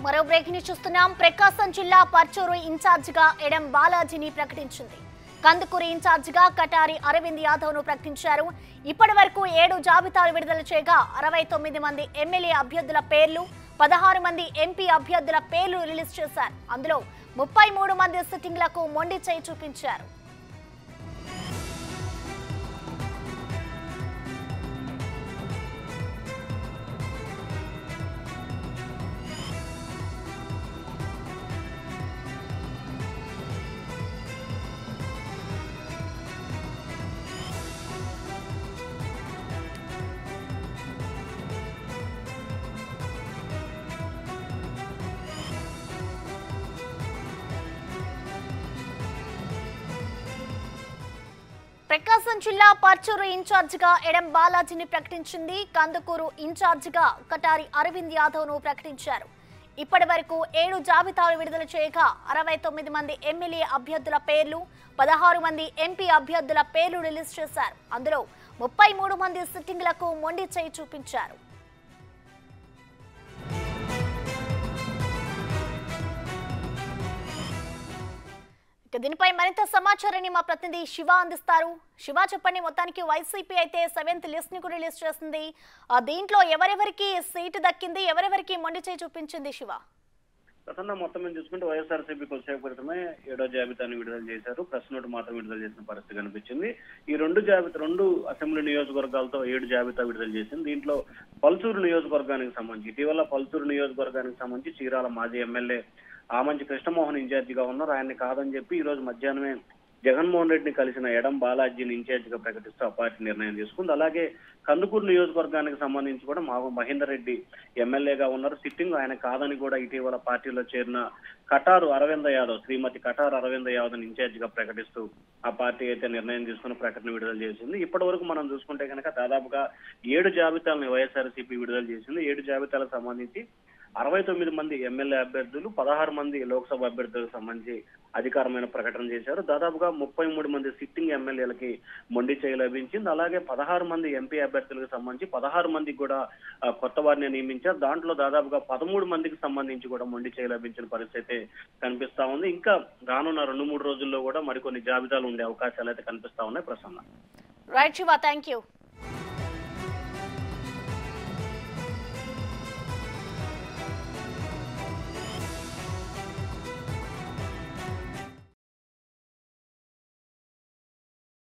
మరో breaking news చూస్తున్నాం. ప్రకాశం జిల్లా పర్చూరు ఇన్ఛార్జిగా ఎడం బాలాజీని ప్రకటించింది. కందుకూరు ఇన్ఛార్జిగా కటారి అరవింద్ యాదవ్ ను ప్రకటించారు. ఇప్పటి వరకు 7 జాబితాలు విడుదల చేయగా 69 మంది ఎమ్మెల్యే అభ్యర్థుల పేర్లు, 16 మంది ఎంపీ అభ్యర్థుల పేర్లు రిలీజ్ చేశారు. అందులో 33 మంది సిట్టింగ్లకు మొండి చేయి చూపించారు. ప్రకాశం జిల్లా పర్చూరు ఇన్ఛార్జిగా ఎడం బాలాజీని ప్రకటించింది. కందుకూరు ఇన్ఛార్జిగా కటారి అరవింద్ యాదవ్ ను ప్రకటించారు. ఇప్పటి వరకు 7 జాబితాలు విడుదల చేయగా 69 మంది ఎమ్మెల్యే అభ్యర్థుల పేర్లు, 16 మంది ఎంపీ అభ్యర్థుల పేర్లు రిలీజ్ చేశారు. అందులో 33 మంది సిట్టింగ్లకు మొండి చేయి చూపించారు. దీనిపై మరింత సమాచారాన్ని మా ప్రతినిధి శివ అందిస్తారు. శివ, చెప్పండి. మొత్తానికి వైసీపీ అయితే 7th లిస్ట్ ని కూడా రిలీజ్ చేసింది. దీంట్లో ఎవరెవరికి సీటు దక్కింది, ఎవరెవరికి మొండి చేయి చూపించింది? శివ, ప్రధానంగా మొత్తం మీద చూసుకుంటే వైఎస్ఆర్సీపీ కొద్దిసేపు క్రితమే 7వ జాబితాను విడుదల చేశారు. ప్రెస్ నోట్ మాత్రం విడుదల చేసిన పరిస్థితి కనిపించింది. ఈ రెండు అసెంబ్లీ నియోజకవర్గాలతో 7 జాబితా విడుదల చేసింది. దీంట్లో పల్చూరు నియోజకవర్గానికి సంబంధించి ఇటీవల పల్చూరు నియోజకవర్గానికి సంబంధించి చీరాల మాజీ ఎమ్మెల్యే ఆమంచి కృష్ణమోహన్ ఇన్ఛార్జిగా ఉన్నారు. ఆయన్ని కాదని చెప్పి ఈ రోజు మధ్యాహ్నమే జగన్మోహన్ రెడ్డిని కలిసిన ఎడం బాలాజీని ఇన్ఛార్జిగా ప్రకటిస్తూ ఆ పార్టీ నిర్ణయం తీసుకుంది. అలాగే కందుకూరు నియోజకవర్గానికి సంబంధించి కూడా మహేందర్ రెడ్డి ఎమ్మెల్యేగా ఉన్నారు. సిట్టింగ్ ఆయన కాదని కూడా ఇటీవల పార్టీలో చేరిన కటారు అరవింద్ యాదవ్, శ్రీమతి కటారు అరవింద్ యాదవ్ ఇన్ఛార్జిగా ప్రకటిస్తూ ఆ పార్టీ అయితే నిర్ణయం తీసుకుని ప్రకటన విడుదల చేసింది. ఇప్పటి వరకు మనం చూసుకుంటే కనుక దాదాపుగా 7 జాబితాలను వైఎస్ఆర్సీపీ విడుదల చేసింది. 7 జాబితాలకు సంబంధించి 69 మంది ఎమ్మెల్యే అభ్యర్థులు, 16 మంది లోక్సభ అభ్యర్థులకు సంబంధించి అధికారమైన ప్రకటన చేశారు. దాదాపుగా 33 మంది సిట్టింగ్ ఎమ్మెల్యేలకి మొండి చేయి లభించింది. అలాగే 16 మంది ఎంపీ అభ్యర్థులకు సంబంధించి 16 మందికి కూడా కొత్త వారిని నియమించారు. దాంట్లో దాదాపుగా 13 మందికి సంబంధించి కూడా మొండి చేయి లభించిన పరిస్థితి కనిపిస్తా ఉంది. ఇంకా రానున్న 2-3 రోజుల్లో కూడా మరికొన్ని జాబితాలు ఉండే అవకాశాలు అయితే కనిపిస్తా ఉన్నాయి. Prasanna. Right Shiva, thank you.